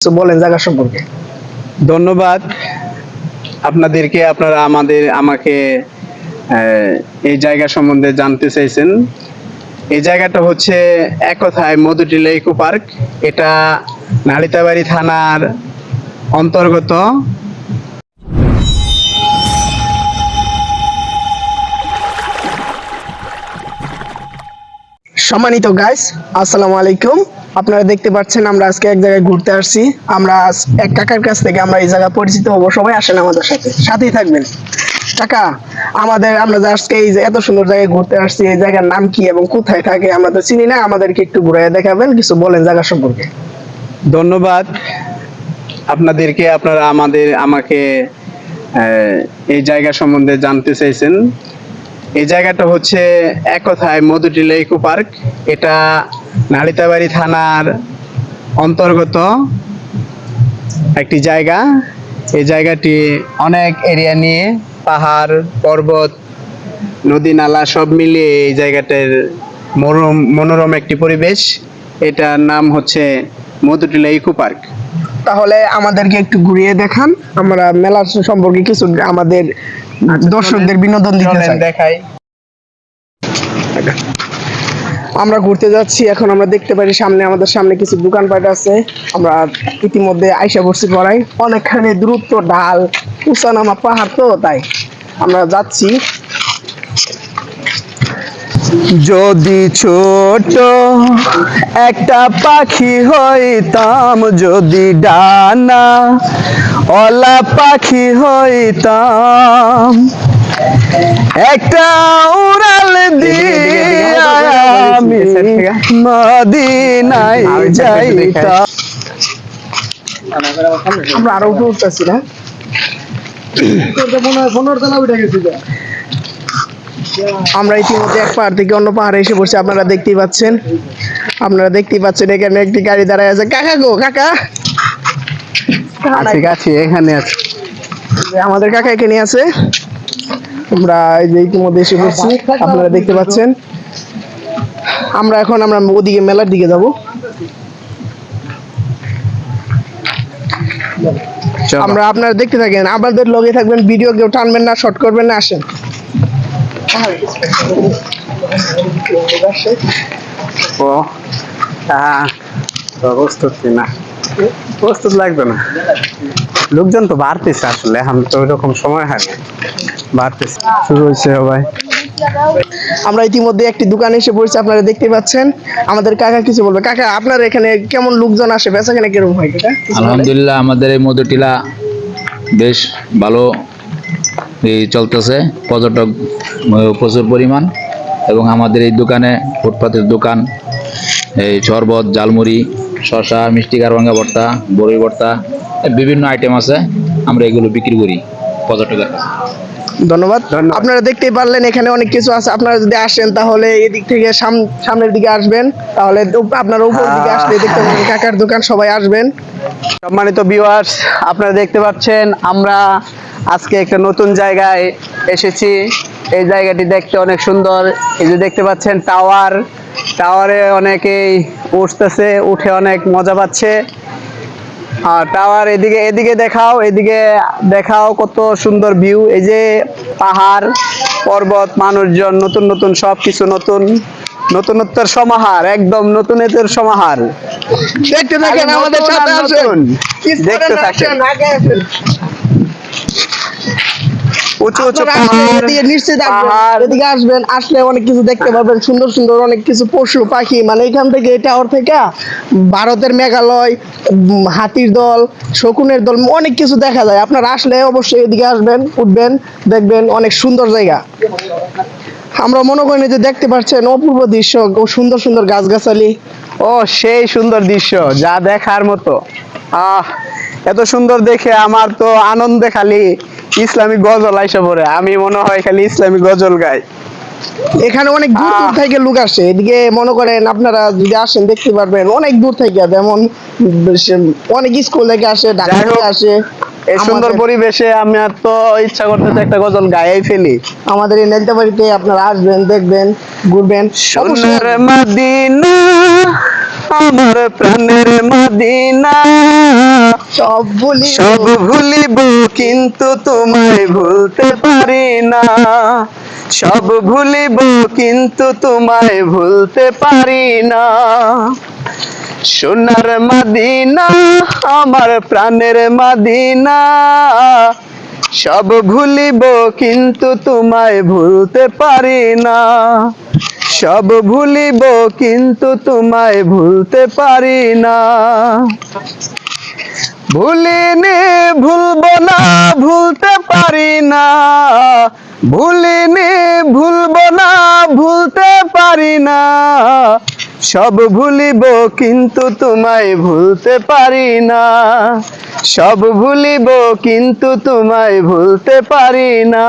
তো বলেন জায়গা সম্পর্কে। ধন্যবাদ আপনাদেরকে। আপনারা আমাকে এই জায়গা সম্বন্ধে জানতে চাইছেন। এই জায়গাটা হচ্ছে এক কথায় মধুটিলা ইকো পার্ক। এটা নালিতাবাড়ি থানার অন্তর্গত। সম্মানিত গাইস, আসসালামু আলাইকুম। আপনারা দেখতে পাচ্ছেন আমরা আজকে এক জায়গায় ঘুরতে আসছি। আমরা এক কাকার কাছ থেকে আমরা এই জায়গা পরিচিত হবো। সবাই আসেন আমাদের সাথেই থাকবেন। কাকা, আমরা যে আজকে এই যে এত সুন্দর জায়গায় ঘুরতে আসছি, এই জায়গার নাম কি এবং কোথায় থাকে আমরা তো চিনি না, আমাদেরকে একটু ঘুরিয়ে দেখাবেন, কিছু বলেন জায়গা সম্পর্কে। ধন্যবাদ আপনাদেরকে। আপনারা আমাকে এই জায়গা সম্বন্ধে জানতে চাইছেন। এই জায়গাটা হচ্ছে এক কথায় মধুটিলা ইকো পার্ক। এটা নালিতাবাড়ি থানার অন্তর্গত একটি জায়গা। এই জায়গাটি অনেক এরিয়া নিয়ে, পাহাড় পর্বত নদী নালা সব মিলিয়ে এই জায়গাটার মনোরম একটি পরিবেশ। এটার নাম হচ্ছে মধুটিলা ইকো পার্ক। তাহলে আমাদেরকে একটু ঘুরিয়ে দেখান, আমরা মেলা সম্পর্কে কিছু আমাদের দর্শকদের বিনোদন দিতে চাই। দেখাই। আমরা ঘুরতে যাচ্ছি, এখন আমরা দেখতে পারি আমাদের সামনে কিছু দোকানপাট আছে। আমরা ইতিমধ্যে আইসা পড়ছি পড়াই, অনেকখানি দ্রুত ঢাল উঁচানামা পাহাড়, তো তাই আমরা যাচ্ছি। যদি ছোট একটা পাখি হইতাম, যদি ডানা ওলা পাখি হইতাম, একটা উড়াল দিয়ে আমি মদিনায় যাইতাম। আমরা আরো উঠে উঠতেছি না, আমরা ইতিমধ্যে এক পাহাড় থেকে অন্য পাহাড়ে এসে পড়ছি। আপনারা দেখতেই পাচ্ছেন এখানে একটি গাড়ি দাঁড়ায় আছে। কাকা গো, কাকা আছি, এখানে আছে আমাদের কাকা এখানে আছে। আমরা এই যে ইতিমধ্যে এসে পড়ছি, আপনারা দেখতে পাচ্ছেন। আমরা ওদিকে মেলার দিকে যাব। আমরা আপনারা দেখতে থাকেন, আমাদের লগে থাকবেন, ভিডিও কেউ টানবেন না, শর্ট করবেন না, আসেন। প্রস্তুত লাগবে না, লোকজন তো বাড়তেছে, আসলে এখন তো ওইরকম সময় হয় না, বাড়তেছে, শুরু হয়েছে সবাই। আমরা ইতিমধ্যে একটি দোকানে এসে পড়ছি, আপনারা দেখতে পাচ্ছেন। আমাদের কাকা কিছু বলবে। কাকা, আপনার এখানে কেমন লোকজন আসে, বেচাকেনা কিরকম হয়? আলহামদুলিল্লাহ, আমাদের এই মধুটিলা বেশ ভালো চলতেছে, পর্যটক প্রচুর পরিমাণ। এবং আমাদের এই দোকানে ফুটপাতের দোকান, এই শরবত, জালমুড়ি, শশা, মিষ্টি কারবাঙ্গা ভর্তা, বড়ই ভর্তা, বিভিন্ন আইটেম আছে। আমরা এগুলো বিক্রি করি পর্যটকের কাছে। ধন্যবাদ। আপনারা দেখতেই পারলেন এখানে অনেক কিছু আছে। আপনারা যদি আসেন তাহলে এদিক থেকে সামনের দিকে আসবেন, তাহলে আপনারা উপর দিকে আসলে দেখতে পাবেন কাকার দোকান। সবাই আসবেন। সম্মানিত ভিউয়ার্স, আপনারা দেখতে পাচ্ছেন আমরা আজকে একটা নতুন জায়গায় এসেছি। এই জায়গাটি দেখতে অনেক সুন্দর। এই যে দেখতে পাচ্ছেন টাওয়ারে অনেকেই উঠতেছে, উঠে অনেক মজা পাচ্ছে। আর টাওয়ার এদিকে দেখাও কত সুন্দর ভিউ। এই যে পাহাড় পর্বত, মানুষজন, নতুন নতুন সবকিছু, নতুনত্বের সমাহার, একদম নতুনত্বের সমাহার। দেখতে থাকেন, আমাদের সাথে আসুন, দেখতে থাকেন। উঁচু এদিকে আসবেন, আসলে অনেক কিছু দেখতে পাবেন, সুন্দর সুন্দর অনেক কিছু পশু পাখি। মানে এখান থেকে, টাওয়ার থেকে ভারতের মেঘালয়, হাতির দল, শকুনের দল, অনেক কিছু দেখা যায়। আপনারা আসলে অবশ্যই এদিকে আসবেন, উঠবেন, দেখবেন, অনেক সুন্দর জায়গা। আমরা মনে করি যে দেখতে পাচ্ছেন অপূর্ব দৃশ্য, সুন্দর সুন্দর গাছগাছালি। ও সেই সুন্দর দৃশ্য, যা দেখার মতো। এত সুন্দর দেখে আমার তো আনন্দে খালি ইসলামিক গজল আইসা পড়ে। আমি মনে হয় খালি ইসলামিক গজল গাই। এখানে অনেক দূর দূর থেকে লোক আসে। এদিকে মনে করেন আপনারা যদি আসেন দেখতে পারবেন অনেক দূর থেকে, যেমন অনেক স্কুল থেকে আসে, ঢাকা থেকে আসে। এই সুন্দর পরিবেশে আমার তো ইচ্ছা করতেছে একটা গজল গাইয়াই ফেলি। আমাদের এই নালিতাবাড়িতে আপনারা আসবেন, দেখবেন, ঘুরবেন। সোনার মদিনা আমার প্রাণের মদিনা। সব ভুলিব কিন্তু তোমায় ভুলতে পারি না, সব ভুলিব কিন্তু তোমায় ভুলতে পারি না। সোনার মদিনা আমার প্রাণের মদিনা, সব ভুলিব কিন্তু তোমায় ভুলতে পারি না, সব ভুলিব কিন্তু তোমায় ভুলতে পারি না। ভুলিনি ভুলবো না ভুলতে পারি না, ভুলিনি ভুলবো না ভুলতে পারি না, সব ভুলিব কিন্তু তোমায় ভুলতে পারি না, সব ভুলিব কিন্তু তোমায় ভুলতে পারি না।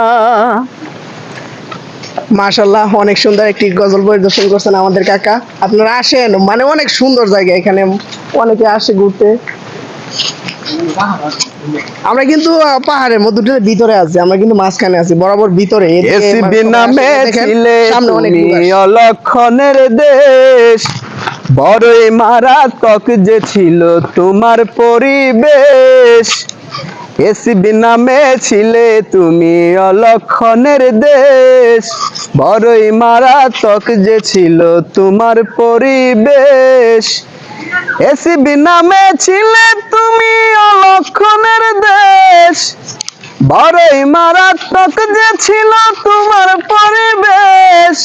মাশাআল্লাহ, অনেক সুন্দর একটি গজল পরিদর্শন করছেন আমাদের কাকা। আপনারা আসেন, মানে অনেক সুন্দর জায়গা, এখানে অনেকে আসে ঘুরতে। আমরা কিন্তু পাহাড়ের মধ্যে ভিতরে আছি, আমরা কিন্তু মাঝখানে আছি, বরাবর ভিতরে। এসবি নামে ছিলে তুমি অলক্ষণের দেশ, বড়ই মারাত্মক যে ছিল তোমার পরিবেশ। এসবি নামে ছিলে তুমি অলক্ষণের দেশ, বড়ই মারাত্মক যে ছিল তোমার পরিবেশ। এসবি নামে ছিলে তুমি অলক্ষণের দেশ, বড়ই মারাত্মক যে ছিল তোমার পরিবেশ।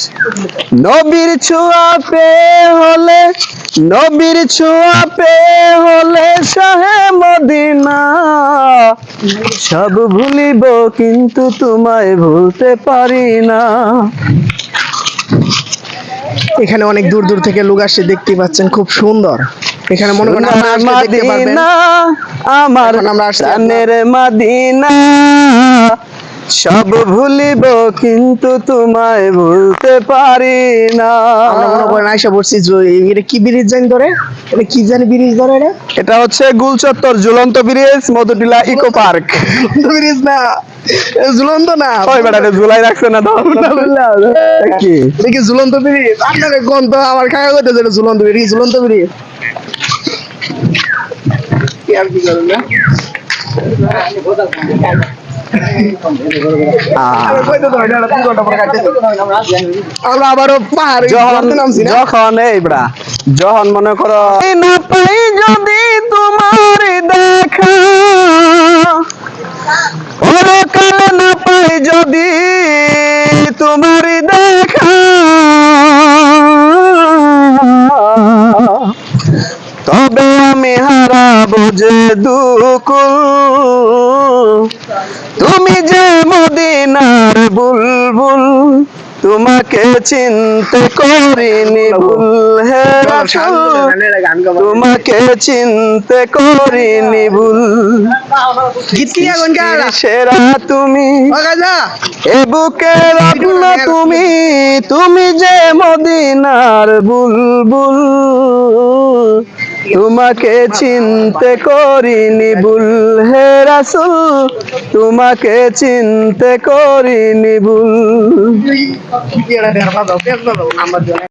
নবীর ছোঁয়া পেয়ে হলে, নবীর ছোঁয়া পেয়ে হলে শাহে মদিনা, সব ভুলিব কিন্তু তোমায় ভুলতে পারি না। এখানে অনেক দূর দূর থেকে লোক আসছে, দেখতে পাচ্ছেন, খুব সুন্দর। এখানে মনে করেন আপনারা আসলে দেখতে পারবেন। আমার এখন আমরা আসছি প্রাণের মদিনা, সব ভুলিব কিন্তু তোমায় ভুলতে পারি না। আমরা মনে করেন আয়সা বলছি, এটা কি ব্রিজ জানি ধরে, এটা কি জানি ব্রিজ ধরে, এটা এটা হচ্ছে গুলচত্বর ঝুলন্ত bridge, Madhutila eco park. Bridge না, ঝুলন্ত না, ওই বেটাতে ঝুলাই রাখছে না তো কি দেখি ঝুলন্ত ব্রিজ। আপনাকে কোন তো আমার কাকা কইতেছে এটা ঝুলন্ত ব্রিজ, ঝুলন্ত ব্রিজ। কি আর কি করেন না, আমরা আবারও পাহাড়ে নামছি না। যখন এই বড়া যখন মনে করো না পাই যদি তোমার দেখা, পরকালে না পাই যদি তোমার দেখা, তবে আমি হারাবো যে দুকুল। তুমি যে মদিনার বুলবুল, তোমাকে চিনতে করিনি ভুল হে রাসূল, তোমাকে চিনতে করিনি ভুল। সেরা তুমি এ বুকের আপনা তুমি, তুমি যে মদিনার বুলবুল, তোমাকে চিনতে করিনি ভুল হে রাসূল, তোমাকে চিনতে করিনি ভুল।